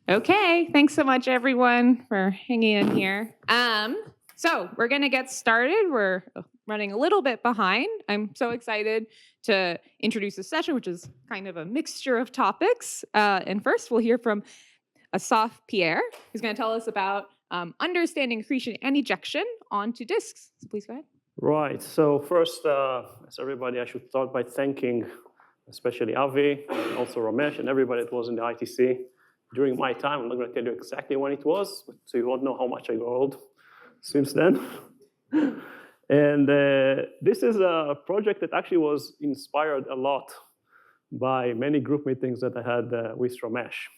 Okay, thanks so much, everyone, for hanging in here. So we're going to get started. We're running a little bit behind. I'm so excited to introduce this session, which is kind of a mixture of topics. And first, we'll hear from Asaf Pe'er, who's going to tell us about understanding accretion and ejection onto disks. So please go ahead. Right. So first, as everybody, I should start by thanking especially Avi, and also Ramesh, and everybody that was in the ITC during my time. I'm not going to tell you exactly when it was, so you won't know how much I got old since then. And this is a project that actually was inspired a lot by many group meetings that I had with Ramesh.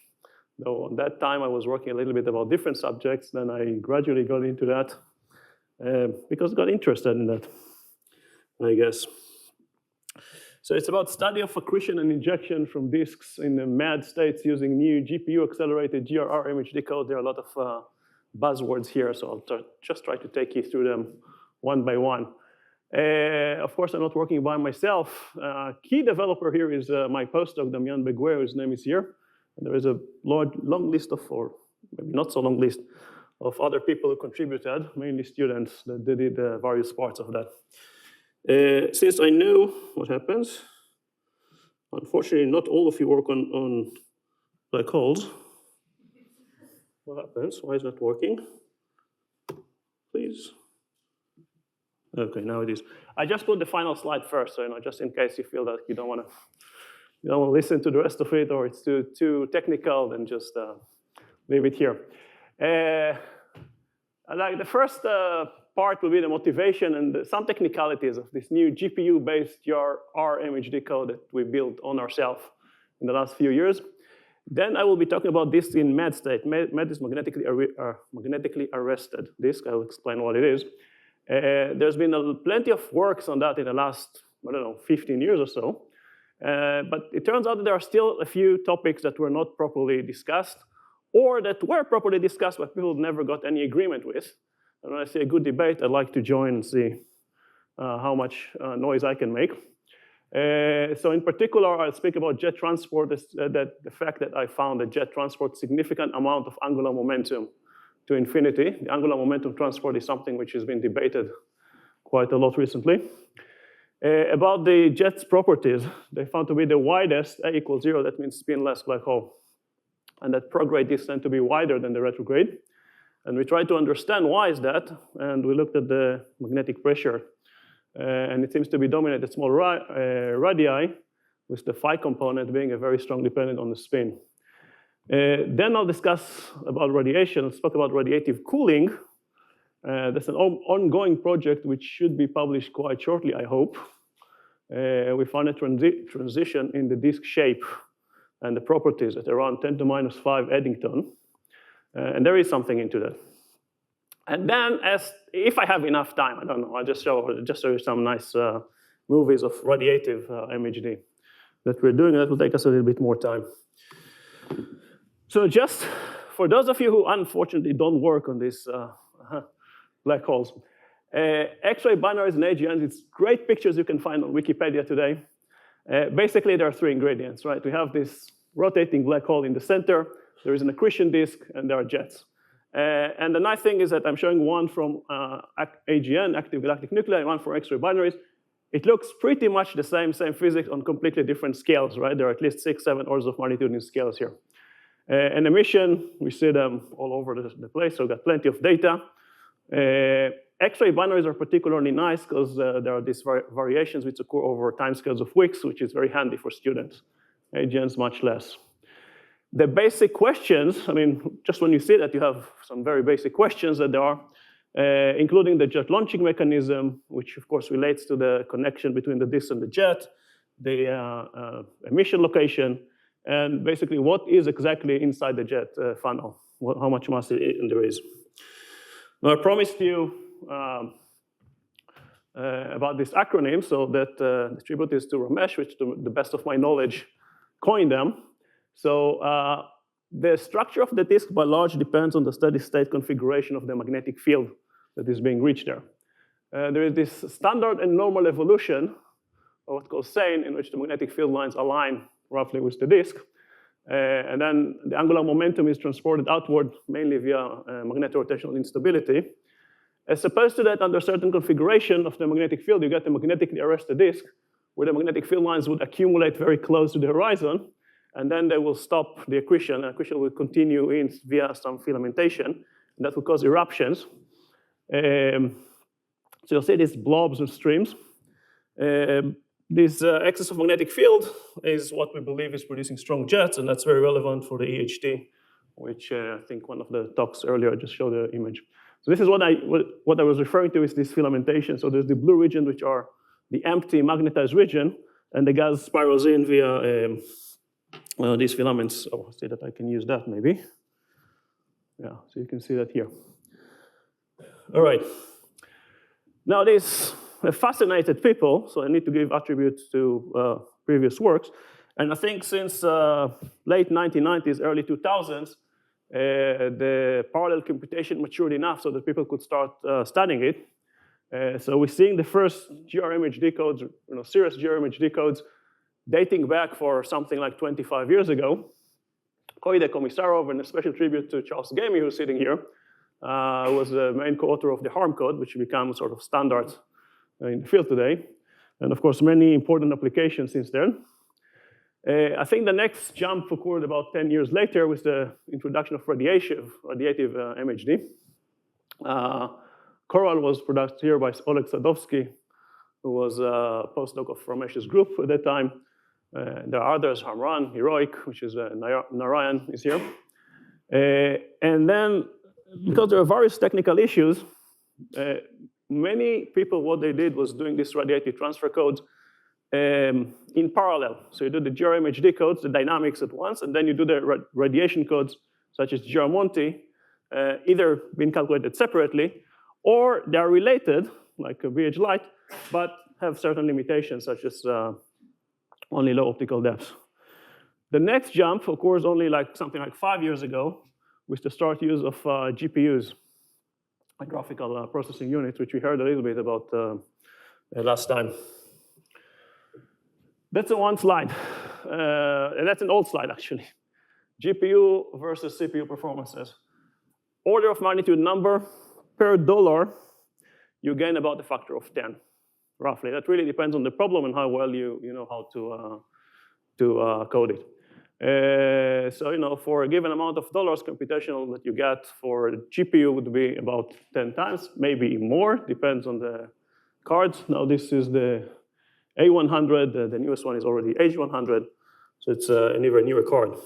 Though at that time I was working a little bit about different subjects, then I gradually got into that because I got interested in that, I guess. So it's about study of accretion and ejection from disks in the mad states using new GPU-accelerated GRMHD code. There are a lot of buzzwords here, so I'll just try to take you through them one by one. Of course, I'm not working by myself. Key developer here is my postdoc, Damian Beguer, whose name is here. And there is a long list of, or maybe not so long list, of other people who contributed, mainly students that did various parts of that. Since I know what happens, unfortunately, not all of you work on black holes. What happens? Why is that working? Please. Okay, now it is. I just put the final slide first, so just in case you feel that you don't want to listen to the rest of it, or it's too technical, then just leave it here. Like the first part will be the motivation and some technicalities of this new GPU-based GRMHD code that we built on ourselves in the last few years. Then I will be talking about this in MED state. MED is magnetically arrested disk. I will explain what it is. There's been plenty of works on that in the last, 15 years or so. But it turns out that there are still a few topics that were not properly discussed, or that were properly discussed but people never got any agreement with. And when I see a good debate, I'd like to join and see how much noise I can make. So in particular, I'll speak about jet transport, the fact that I found that jet transport significant amount of angular momentum to infinity. The angular momentum transport is something which has been debated quite a lot recently. About the jet's properties, they found to be the widest, A equals 0, that means spinless black hole. And that prograde disks tend to be wider than the retrograde. And we tried to understand why is that, and we looked at the magnetic pressure. And it seems to be dominated at small radii, with the phi component being a very strong dependent on the spin. Then I'll discuss about radiation. I'll talk about radiative cooling. That's an ongoing project which should be published quite shortly, I hope. We found a transition in the disk shape and the properties at around 10 to minus 5 Eddington. And there is something into that. And then, if I have enough time, I don't know, I'll just show you some nice movies of radiative MHD that we're doing. That will take us a little bit more time. So just for those of you who unfortunately don't work on these black holes, X-ray binaries and AGNs, it's great pictures you can find on Wikipedia today. Basically, there are three ingredients, right? We have this rotating black hole in the center, there is an accretion disk, and there are jets. And the nice thing is that I'm showing one from AGN, active galactic nuclei, and one from X-ray binaries. It looks pretty much the same physics on completely different scales, right? There are at least 6, 7 orders of magnitude in scales here. And emission, we see them all over the place, so we've got plenty of data. X-ray binaries are particularly nice because there are these variations which occur over timescales of weeks, which is very handy for students. AGNs much less. The basic questions, just when you see that, you have some very basic questions that there are, including the jet launching mechanism, which of course relates to the connection between the disk and the jet, the emission location, and basically what is exactly inside the jet funnel, how much mass there is. Now I promised you about this acronym, so that the tribute is to Ramesh, which to the best of my knowledge coined them. So the structure of the disk by large depends on the steady state configuration of the magnetic field that is being reached there. There is this standard and normal evolution, or what's called sane, in which the magnetic field lines align roughly with the disk. And then the angular momentum is transported outward, mainly via magnetorotational instability. As opposed to that, under certain configuration of the magnetic field, you get a magnetically arrested disk, where the magnetic field lines would accumulate very close to the horizon, and then they will stop the accretion. Accretion will continue in via some filamentation, and that will cause eruptions. So you'll see these blobs and streams. This excess of magnetic field is what we believe is producing strong jets, and that's very relevant for the EHD, which I think one of the talks earlier just showed the image. So this is what I was referring to is this filamentation. So there's the blue region, which are the empty magnetized region, and the gas spirals in via these filaments. Oh, I see that I can use that maybe. Yeah, so you can see that here. All right. Now this fascinated people, so I need to give attributes to previous works. And I think since late 1990s, early 2000s, the parallel computation matured enough so that people could start studying it. So we're seeing the first GRMHD codes, serious GRMHD codes, dating back for something like 25 years ago. Koide Komisarov, and a special tribute to Charles Gamey, who's sitting here, was the main co-author of the HARM code, which became sort of standard in the field today. And of course, many important applications since then. I think the next jump occurred about 10 years later with the introduction of radiative MHD. Coral was produced here by Oleg Sadovsky, who was a postdoc of Ramesh's group at that time. There are others, Hamran, Heroic, which is Narayan is here. And then, because there are various technical issues, many people, what they did was doing this radiative transfer codes in parallel. So you do the GRMHD codes, the dynamics at once, and then you do the radiation codes, such as GRMonty, either being calculated separately, or they are related, like a BH light, but have certain limitations, such as only low optical depths. The next jump occurs only something like 5 years ago, with the start use of GPUs, graphical processing units, which we heard a little bit about last time. That's a one slide. And that's an old slide, actually. GPU versus CPU performances. Order of magnitude number per dollar, you gain about a factor of 10, roughly. That really depends on the problem and how well you know how to code it. So for a given amount of dollars computational that you get for GPU would be about 10 times, maybe more, depends on the cards. Now this is the A100, the newest one is already H100, so it's an even newer card.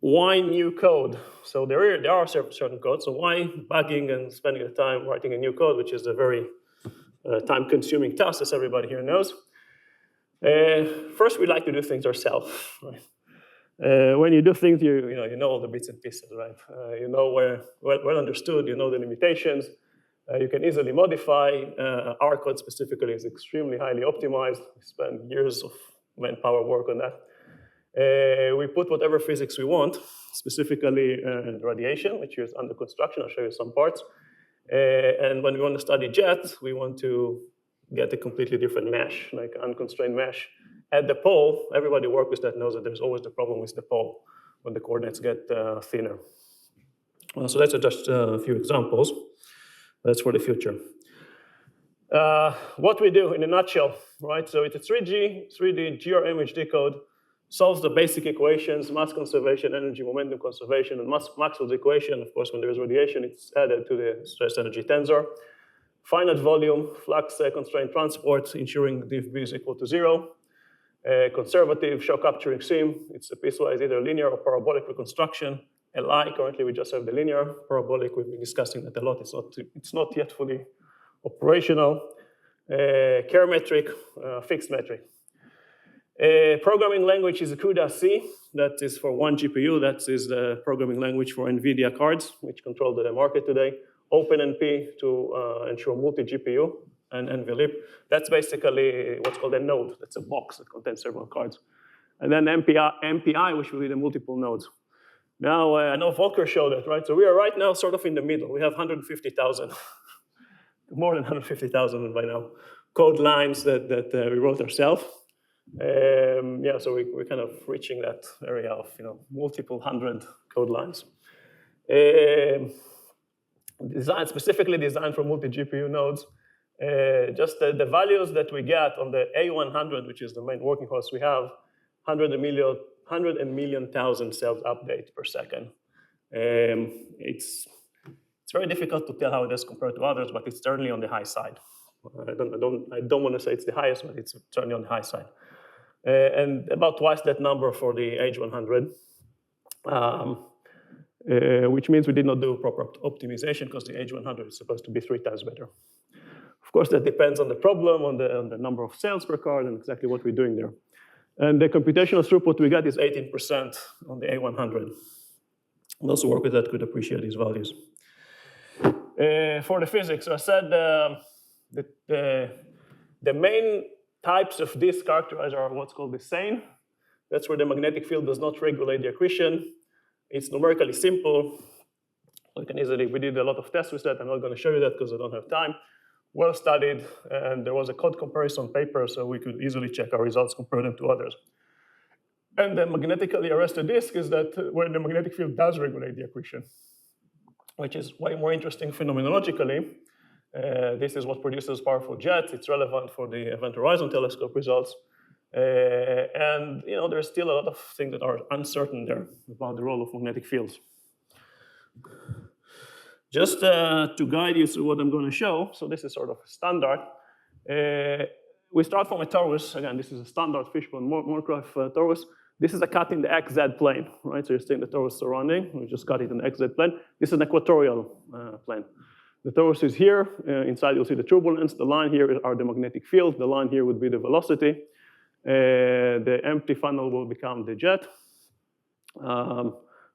Why new code? So there are certain codes, so why bugging and spending the time writing a new code, which is a very time-consuming task, as everybody here knows. First, we like to do things ourselves. Right? When you do things, you know all the bits and pieces, right? You know well understood, you know the limitations. You can easily modify. Our code specifically is extremely highly optimized. We spend years of manpower work on that. We put whatever physics we want, specifically radiation, which is under construction. I'll show you some parts. And when we want to study jets, we want to get a completely different mesh, like unconstrained mesh. At the pole, everybody who works with that knows that there's always the problem with the pole when the coordinates get thinner. So that's just a few examples. That's for the future. What we do in a nutshell, right? So it's a 3D GRMHD code, solves the basic equations, mass conservation, energy momentum conservation, and Maxwell's equation. Of course, when there is radiation, it's added to the stress energy tensor. Finite volume, flux constrained transport, ensuring dif B is equal to 0. Conservative shock capturing SIM. It's a piecewise either linear or parabolic reconstruction. LI, currently we just have the linear. Parabolic, we've been discussing that a lot. It's not yet fully operational. Care metric, fixed metric. Programming language is a CUDA-C. That is for one GPU. That is the programming language for NVIDIA cards, which control the market today. OpenNP to ensure multi-GPU, and NVLib. That's basically what's called a node. That's a box that contains several cards. And then MPI, which will be the multiple nodes. Now, I know Volker showed it, right? So we are right now sort of in the middle. We have 150,000, more than 150,000 by now, code lines that we wrote ourselves. Yeah, so we're kind of reaching that area of multiple hundred code lines. Specifically designed for multi-GPU nodes. Just the values that we get on the A100, which is the main working host, we have 100 million thousand cells update per second. It's very difficult to tell how it is compared to others, but it's certainly on the high side. I don't want to say it's the highest, but it's certainly on the high side. And about twice that number for the H100, which means we did not do proper optimization because the H100 is supposed to be 3 times better. Of course, that depends on the problem, on the number of cells per card, and exactly what we're doing there. And the computational throughput we got is 18% on the A100. Those who work with that could appreciate these values. For the physics, so I said the main types of this characterizer are what's called the sane. That's where the magnetic field does not regulate the accretion. It's numerically simple. We did a lot of tests with that. I'm not going to show you that because I don't have time. Well studied, and there was a code comparison paper, so we could easily check our results, compare them to others. And the magnetically arrested disk is that where the magnetic field does regulate the accretion, which is way more interesting phenomenologically. This is what produces powerful jets. It's relevant for the Event Horizon Telescope results. And there's still a lot of things that are uncertain there about the role of magnetic fields. Just to guide you through what I'm going to show, so this is sort of standard. We start from a torus. Again, this is a standard Fishbone-Moorcroft torus. This is a cut in the XZ plane, right? So you're seeing the torus surrounding. We just cut it in the XZ plane. This is an equatorial plane. The torus is here. Inside, you'll see the turbulence. The line here are the magnetic field. The line here would be the velocity. The empty funnel will become the jet. And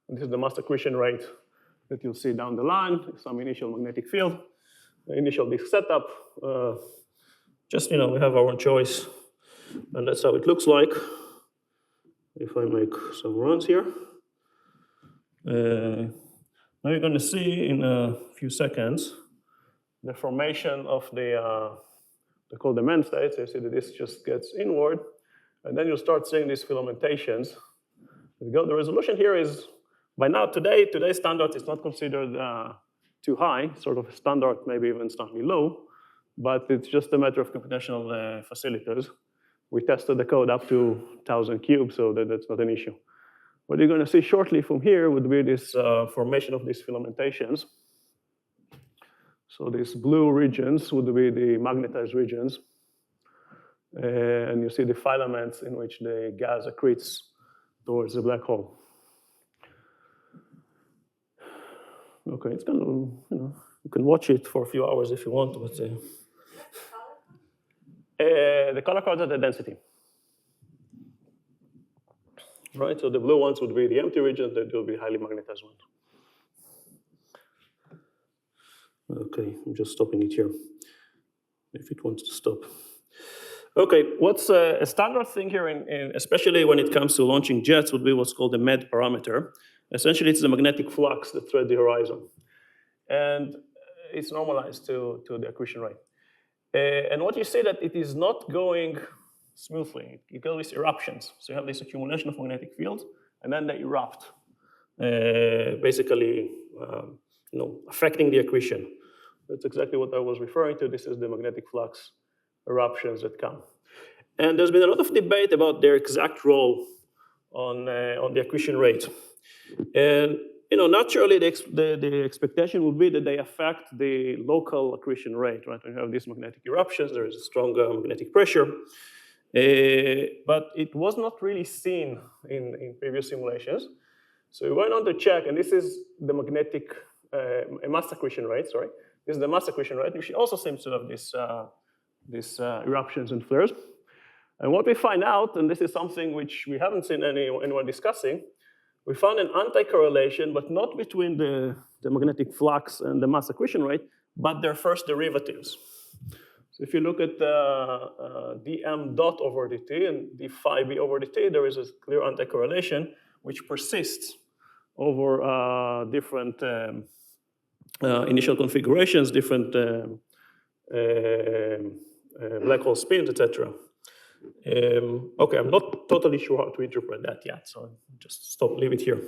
this is the mass accretion rate that you'll see down the line, some initial magnetic field, the initial disk setup. We have our own choice, and that's how it looks like. If I make some runs here. Now you're going to see in a few seconds the formation of they're called the main states. You see that this just gets inward, and then you'll start seeing these filamentations. The resolution here is, by now, today's standard is not considered too high, sort of standard, maybe even slightly low, but it's just a matter of computational facilities. We tested the code up to 1,000 cubes, so that's not an issue. What you're going to see shortly from here would be this formation of these filamentations. So these blue regions would be the magnetized regions. And you see the filaments in which the gas accretes towards the black hole. Okay, it's kind of, you can watch it for a few hours if you want, but the color codes are the density. Right, so the blue ones would be the empty regions, that will be highly magnetized ones. Okay, I'm just stopping it here, if it wants to stop. Okay, what's a standard thing here, especially when it comes to launching jets, would be what's called the MED parameter. Essentially, it's the magnetic flux that threads the horizon. And it's normalized to the accretion rate. And what you see that it is not going smoothly. You get these eruptions. So you have this accumulation of magnetic fields, and then they erupt, basically affecting the accretion. That's exactly what I was referring to. This is the magnetic flux eruptions that come. And there's been a lot of debate about their exact role on the accretion rate. And naturally, the expectation would be that they affect the local accretion rate, right? When you have these magnetic eruptions, there is a strong magnetic pressure. But it was not really seen in previous simulations. So we went on to check, and this is the magnetic mass accretion rate, sorry. This is the mass accretion rate, which also seems to have these eruptions and flares. And what we find out, and this is something which we haven't seen anyone discussing, we found an anti-correlation, but not between the magnetic flux and the mass accretion rate, but their first derivatives. So if you look at dm dot over dt and d phi b over dt, there is a clear anti-correlation which persists over different initial configurations, different black hole spins, etc. Okay, I'm not totally sure how to interpret that yet, so just leave it here.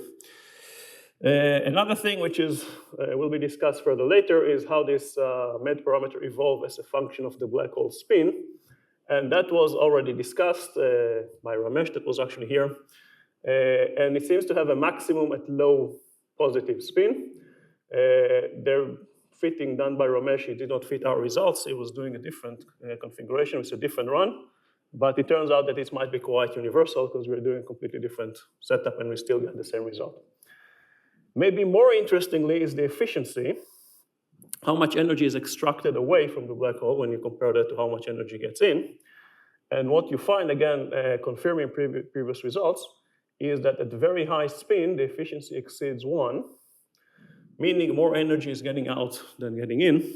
Another thing which is will be discussed further later is how this med parameter evolve as a function of the black hole spin. And that was already discussed by Ramesh, that was actually here. And it seems to have a maximum at low positive spin. Their fitting done by Ramesh, it did not fit our results. It was doing a different configuration with a different run. But it turns out that it might be quite universal because we're doing a completely different setup and we still get the same result. Maybe more interestingly is the efficiency, how much energy is extracted away from the black hole when you compare that to how much energy gets in. And what you find, again, confirming previous results, is that at very high spin, the efficiency exceeds 1, meaning more energy is getting out than getting in.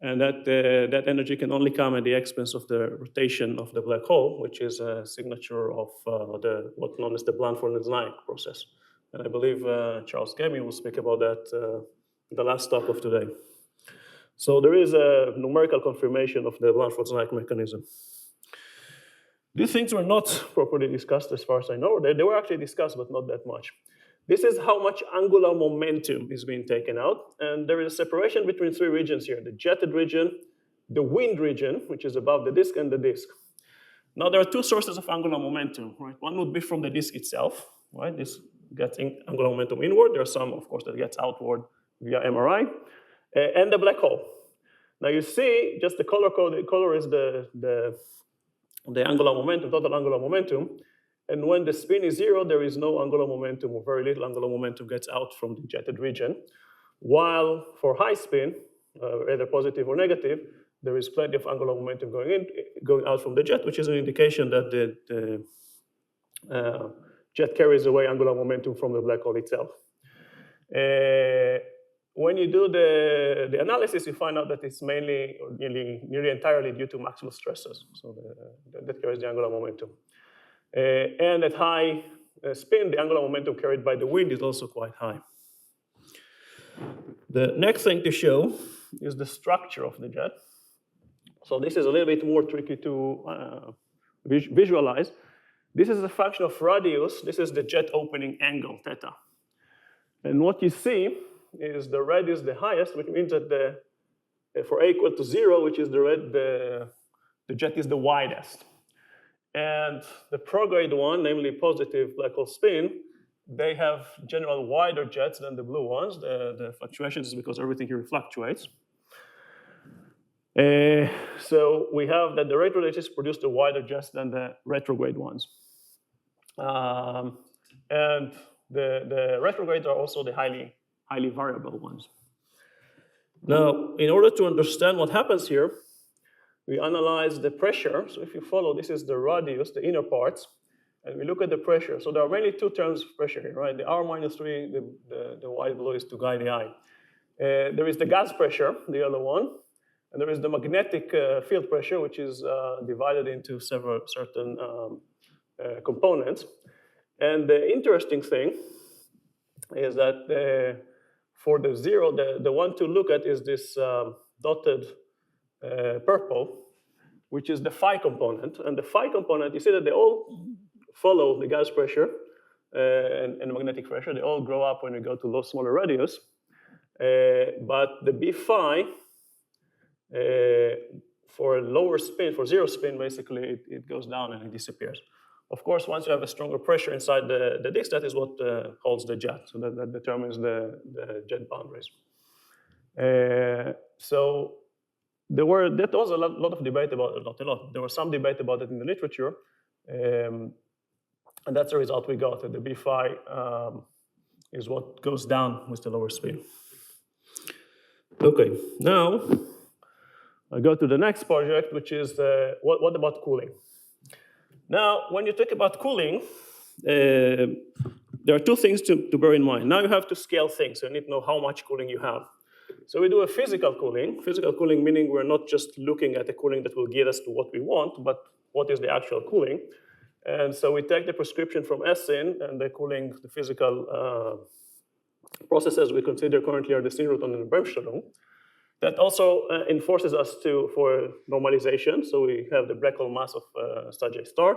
And that energy can only come at the expense of the rotation of the black hole, which is a signature of what's known as the Blandford-Znaick process. And I believe Charles Gemming will speak about that in the last talk of today. So there is a numerical confirmation of the Blandford-Znaick mechanism. These things were not properly discussed as far as I know. They were actually discussed, but not that much. This is how much angular momentum is being taken out. And there is a separation between 3 regions here, the jetted region, the wind region, which is above the disk, and the disk. Now, there are 2 sources of angular momentum, right? One would be from the disk itself, right? This gets angular momentum inward. There are some, of course, that gets outward via MRI, and the black hole. Now, you see, just the color code, the color is the angular momentum, total angular momentum. And when the spin is 0, there is no angular momentum, or very little angular momentum gets out from the jetted region. While for high spin, either positive or negative, there is plenty of angular momentum going out from the jet, which is an indication that the jet carries away angular momentum from the black hole itself. When you do the analysis, you find out that it's mainly, or nearly entirely due to Maxwell stresses. So that carries the angular momentum. And at high spin, the angular momentum carried by the wind is also quite high. The next thing to show is the structure of the jet. So this is a little bit more tricky to visualize. This is a function of radius. This is the jet opening angle, theta. And what you see is the red is the highest, which means that for a equal to 0, which is the red, the jet is the widest. And the prograde one, namely positive black hole spin, they have general wider jets than the blue ones. The fluctuations is because everything here fluctuates. So we have that the retrograde jets produce the wider jets than the retrograde ones. And the retrogrades are also the highly variable ones. Now, in order to understand what happens here, we analyze the pressure. So if you follow, this is the radius, the inner parts, and we look at the pressure. So there are mainly 2 terms of pressure here, right? The R-3, the white below is to guide the eye. There is the gas pressure, the yellow one, and there is the magnetic field pressure, which is divided into certain components. And the interesting thing is that for the 0, the one to look at is this dotted purple, which is the phi component. And the phi component, you see that they all follow the gas pressure and magnetic pressure. They all grow up when we go to smaller radius. But the B phi, for a lower spin, for 0 spin, basically, it goes down and it disappears. Of course, once you have a stronger pressure inside the disk, that is what holds the jet. So that determines the jet boundaries. So there was a lot of debate about it, not a lot. There was some debate about it in the literature. And that's the result we got. That the B phi is what goes down with the lower spin. Okay, now I go to the next project, which is what about cooling? Now, when you talk about cooling, there are 2 things to bear in mind. Now you have to scale things. So you need to know how much cooling you have. So we do a physical cooling. Physical cooling meaning we're not just looking at the cooling that will get us to what we want, but what is the actual cooling. And so we take the prescription from Essen and the cooling, the physical processes we consider currently are the Sinrutan and the Bremsstrahlung. That also enforces us for normalization. So we have the black hole mass of star J star,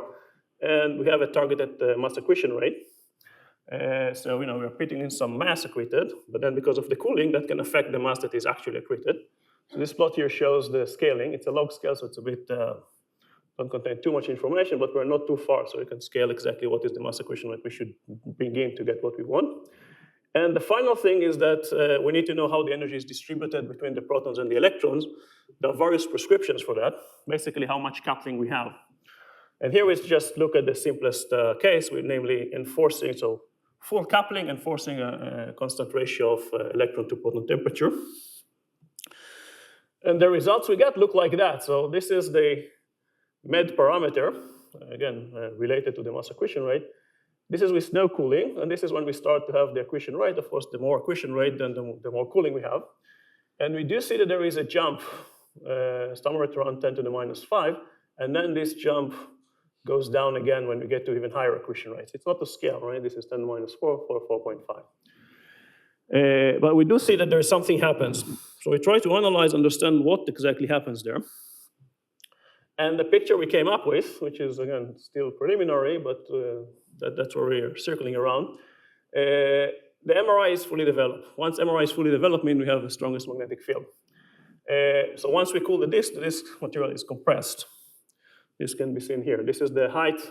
and we have a targeted mass accretion rate. So we're putting in some mass accreted, but then because of the cooling, that can affect the mass that is actually accreted. So this plot here shows the scaling. It's a log scale, so it's a bit don't contain too much information, but we're not too far, so we can scale exactly what is the mass accretion rate we should bring in to get what we want. And the final thing is that we need to know how the energy is distributed between the protons and the electrons. There are various prescriptions for that, basically how much coupling we have. And here we just look at the simplest case, with namely enforcing, so full coupling, enforcing a constant ratio of electron to proton temperature. And the results we get look like that. So this is the med parameter, again, related to the mass accretion rate. This is with no cooling, and this is when we start to have the accretion rate. Of course, the more accretion rate, then the more cooling we have. And we do see that there is a jump, somewhere around 10 to the minus 5, and then this jump goes down again when we get to even higher accretion rates. It's not to scale, right? This is 10 to the minus 4, 4.5. But we do see that there's something happens. So we try to analyze, understand what exactly happens there. And the picture we came up with, which is, again, still preliminary, but that's where we're circling around. The MRI is fully developed. Once MRI is fully developed, means we have the strongest magnetic field. So once we cool the disk material is compressed. This can be seen here. This is the height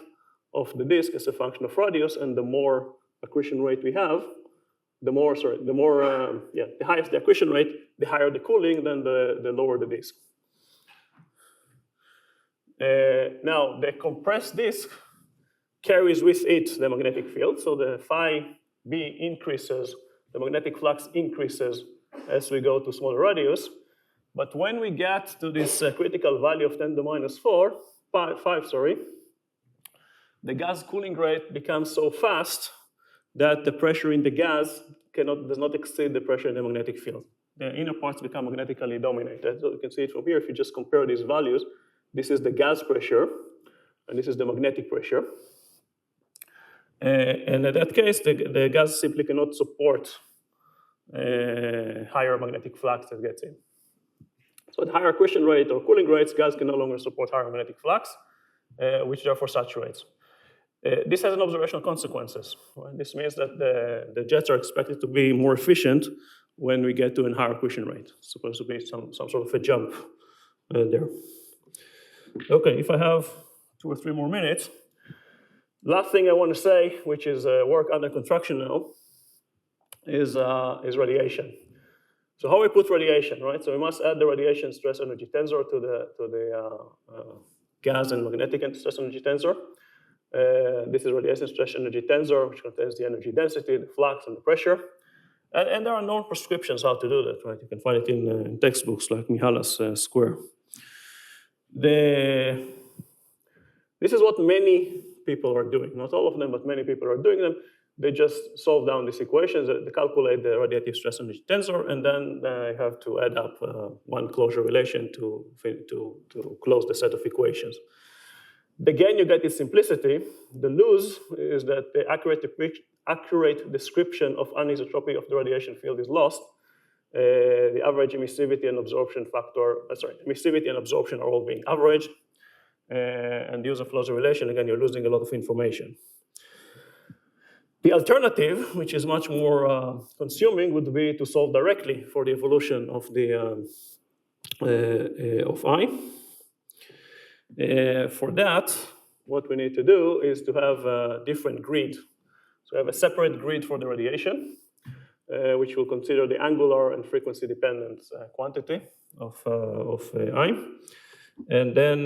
of the disk as a function of radius, and the more accretion rate we have, the higher the accretion rate, the higher the cooling, then the lower the disk. Now, the compressed disk carries with it the magnetic field, so the phi b increases, the magnetic flux increases as we go to smaller radius. But when we get to this critical value of 10 to the minus 5, the gas cooling rate becomes so fast that the pressure in the gas does not exceed the pressure in the magnetic field. The inner parts become magnetically dominated. So you can see it from here. If you just compare these values, this is the gas pressure, and this is the magnetic pressure. And in that case, the gas simply cannot support higher magnetic flux that gets in. So at higher accretion rate or cooling rates, gas can no longer support higher magnetic flux, which therefore saturates. This has an observational consequences. Right? This means that the jets are expected to be more efficient when we get to a higher accretion rate. It's supposed to be some sort of a jump there. Okay, if I have 2 or 3 more minutes, last thing I want to say, which is work under construction now, is radiation. So how we put radiation, right? So we must add the radiation stress energy tensor to the gas and magnetic stress energy tensor. This is radiation stress energy tensor, which contains the energy density, the flux, and the pressure. And there are known prescriptions how to do that, right? You can find it in textbooks like Mihala's square. This is what many people are doing. Not all of them, but many people are doing them. They just solve down these equations, they calculate the radiative stress energy tensor, and then they have to add up one closure relation to close the set of equations. The gain you get is simplicity. The lose is that the accurate description of anisotropy of the radiation field is lost. The average emissivity and absorption factor, emissivity and absorption are all being averaged. And the use of closure relation, again, you're losing a lot of information. The alternative, which is much more consuming, would be to solve directly for the evolution of I. For that, what we need to do is to have a different grid. So we have a separate grid for the radiation, which will consider the angular and frequency dependent quantity of I. And then,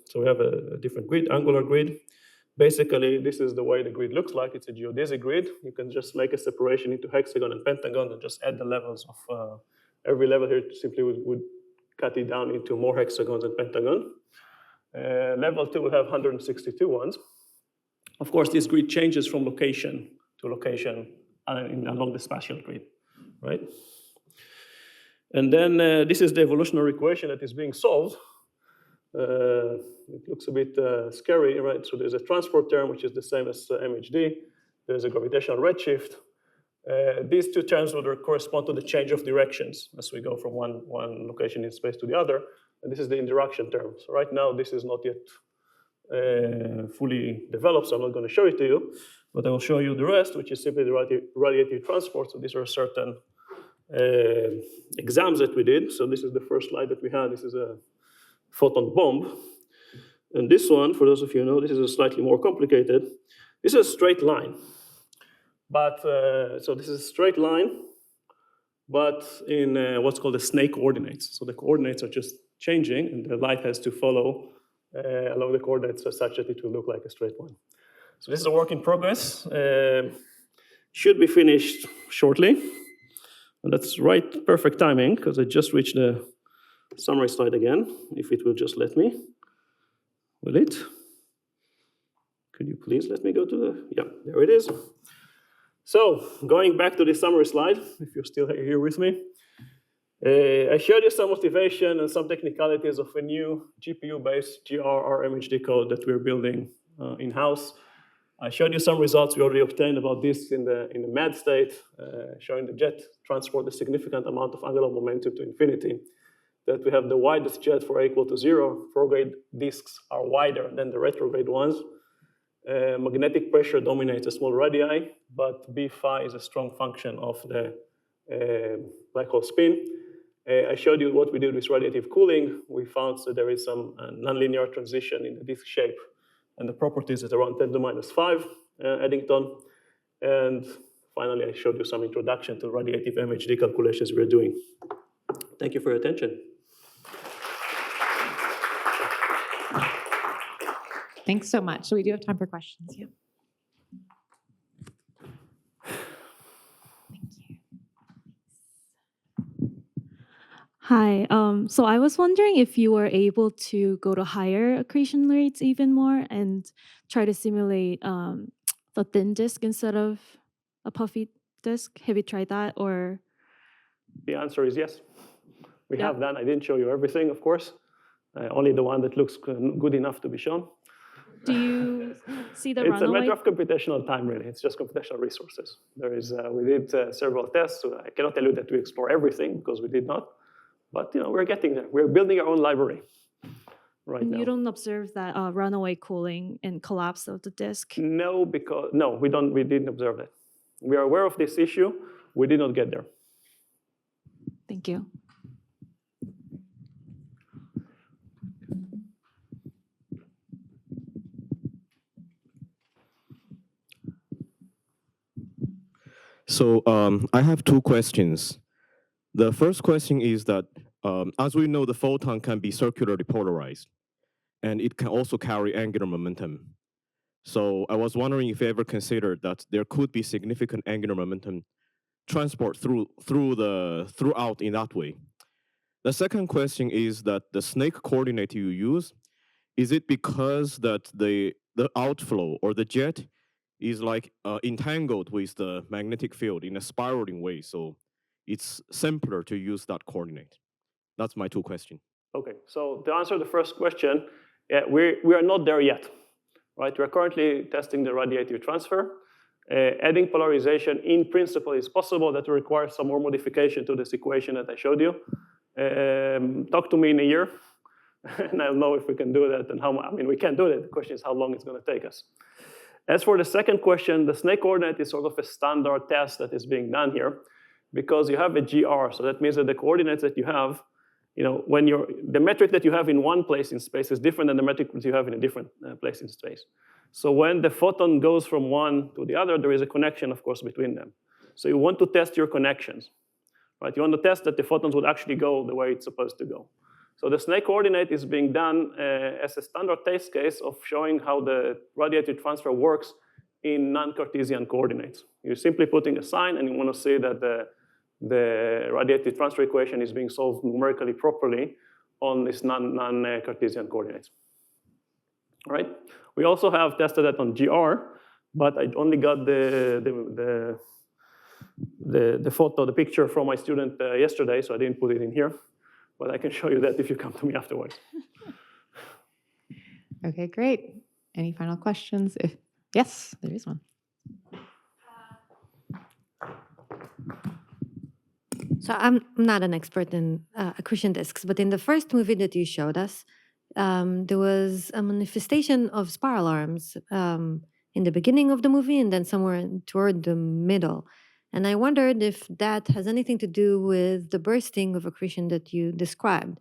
so we have a different grid, angular grid. Basically, this is the way the grid looks like. It's a geodesic grid. You can just make a separation into hexagon and pentagon and just add the levels of every level here. Simply would cut it down into more hexagons and pentagon. Level 2 will have 162 ones. Of course, this grid changes from location to location along the spatial grid, right? And then this is the evolutionary equation that is being solved. It looks a bit scary, right? So there's a transport term, which is the same as MHD. There's a gravitational redshift. These two terms would correspond to the change of directions as we go from one location in space to the other. And this is the interaction term. So right now, this is not yet fully developed, so I'm not going to show it to you. But I will show you the rest, which is simply the radiative transport. So these are certain exams that we did. So this is the first slide that we had. This is a photon bomb. And this one, for those of you who know, this is a slightly more complicated. This is a straight line. But so this is a straight line, but in what's called the snake coordinates. So the coordinates are just changing, and the light has to follow along the coordinates such that it will look like a straight line. So this is a work in progress. Should be finished shortly. And that's right, perfect timing, because I just reached the summary slide again, if it will just let me. Will it? Could you please let me go to the, yeah, there it is. So going back to the summary slide, if you're still here with me, I showed you some motivation and some technicalities of a new GPU-based GRMHD code that we're building in-house. I showed you some results we already obtained about this in the mad state, showing the jet transport a significant amount of angular momentum to infinity, that we have the widest jet for A equal to 0. Prograde disks are wider than the retrograde ones. Magnetic pressure dominates a small radii, but B phi is a strong function of the black hole spin. I showed you what we did with radiative cooling. We found that there is some nonlinear transition in the disk shape, and the properties at around 10 to minus 5 Eddington. And finally, I showed you some introduction to radiative MHD calculations we're doing. Thank you for your attention. Thanks so much. So we do have time for questions. Yeah. Thank you. Hi. So I was wondering if you were able to go to higher accretion rates even more and try to simulate the thin disk instead of a puffy disk. Have you tried that, or? The answer is yes. We have done. I didn't show you everything, of course. Only the one that looks good enough to be shown. Do you see the It's runaway? a matter of computational time, really. It's just computational resources. There is, we did several tests. So I cannot tell you that we explore everything because we did not. But we're getting there. We're building our own library right now. You don't observe that runaway cooling and collapse of the disk? No, because we didn't observe that. We are aware of this issue. We did not get there. Thank you. So I have two questions. The first question is that, as we know, the photon can be circularly polarized, and it can also carry angular momentum. So I was wondering if you ever considered that there could be significant angular momentum transport throughout in that way. The second question is that the snake coordinate you use, is it because that the outflow or the jet is like entangled with the magnetic field in a spiraling way, so it's simpler to use that coordinate? That's my two questions. Okay, so to answer the first question, we are not there yet, right? We're currently testing the radiative transfer. Adding polarization in principle is possible. That requires some more modification to this equation that I showed you. Talk to me in a year, and I'll know if we can do that and how. I mean, we can do that. The question is how long it's going to take us. As for the second question, the snake coordinate is sort of a standard test that is being done here, because you have a GR. So that means that the coordinates that you have, when the metric that you have in one place in space is different than the metric that you have in a different place in space. So when the photon goes from one to the other, there is a connection, of course, between them. So you want to test your connections, right? You want to test that the photons would actually go the way it's supposed to go. So the snake coordinate is being done as a standard test case of showing how the radiative transfer works in non-Cartesian coordinates. You're simply putting a sign, and you want to see that the radiative transfer equation is being solved numerically properly on these non-Cartesian coordinates. All right. We also have tested that on GR, but I only got the photo, the picture from my student yesterday, so I didn't put it in here. But I can show you that if you come to me afterwards. Okay, great. Any final questions? Yes, there is one. So I'm not an expert in accretion disks, but in the first movie that you showed us, there was a manifestation of spiral arms in the beginning of the movie and then somewhere toward the middle. And I wondered if that has anything to do with the bursting of accretion that you described.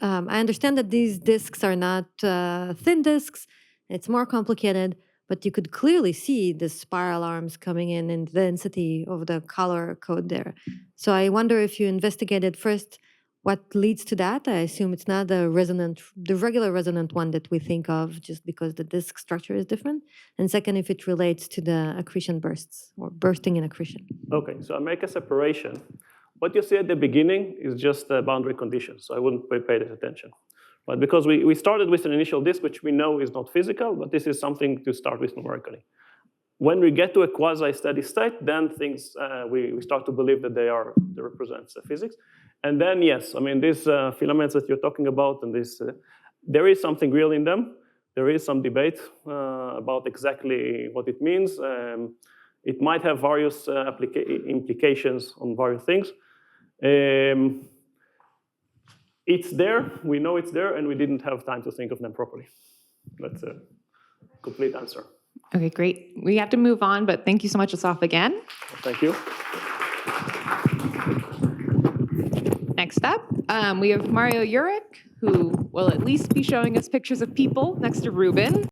I understand that these disks are not thin disks, it's more complicated, but you could clearly see the spiral arms coming in the density of the color code there. So I wonder if you investigated first what leads to that. I assume it's not the regular resonant one that we think of just because the disk structure is different. And second, if it relates to the accretion bursts or bursting in accretion. Okay, so I make a separation. What you see at the beginning is just boundary conditions, so I wouldn't pay that attention. But because we started with an initial disk, which we know is not physical, but this is something to start with numerically. When we get to a quasi-steady state, then things, we start to believe that they represent physics. And then, yes, I mean, these filaments that you're talking about, and this, there is something real in them. There is some debate about exactly what it means. It might have various implications on various things. It's there, we know it's there, and we didn't have time to think of them properly. That's a complete answer. Okay, great. We have to move on, but thank you so much, Asaf, again. Thank you. Next up, we have Mario Jurek, who will at least be showing us pictures of people next to Ruben.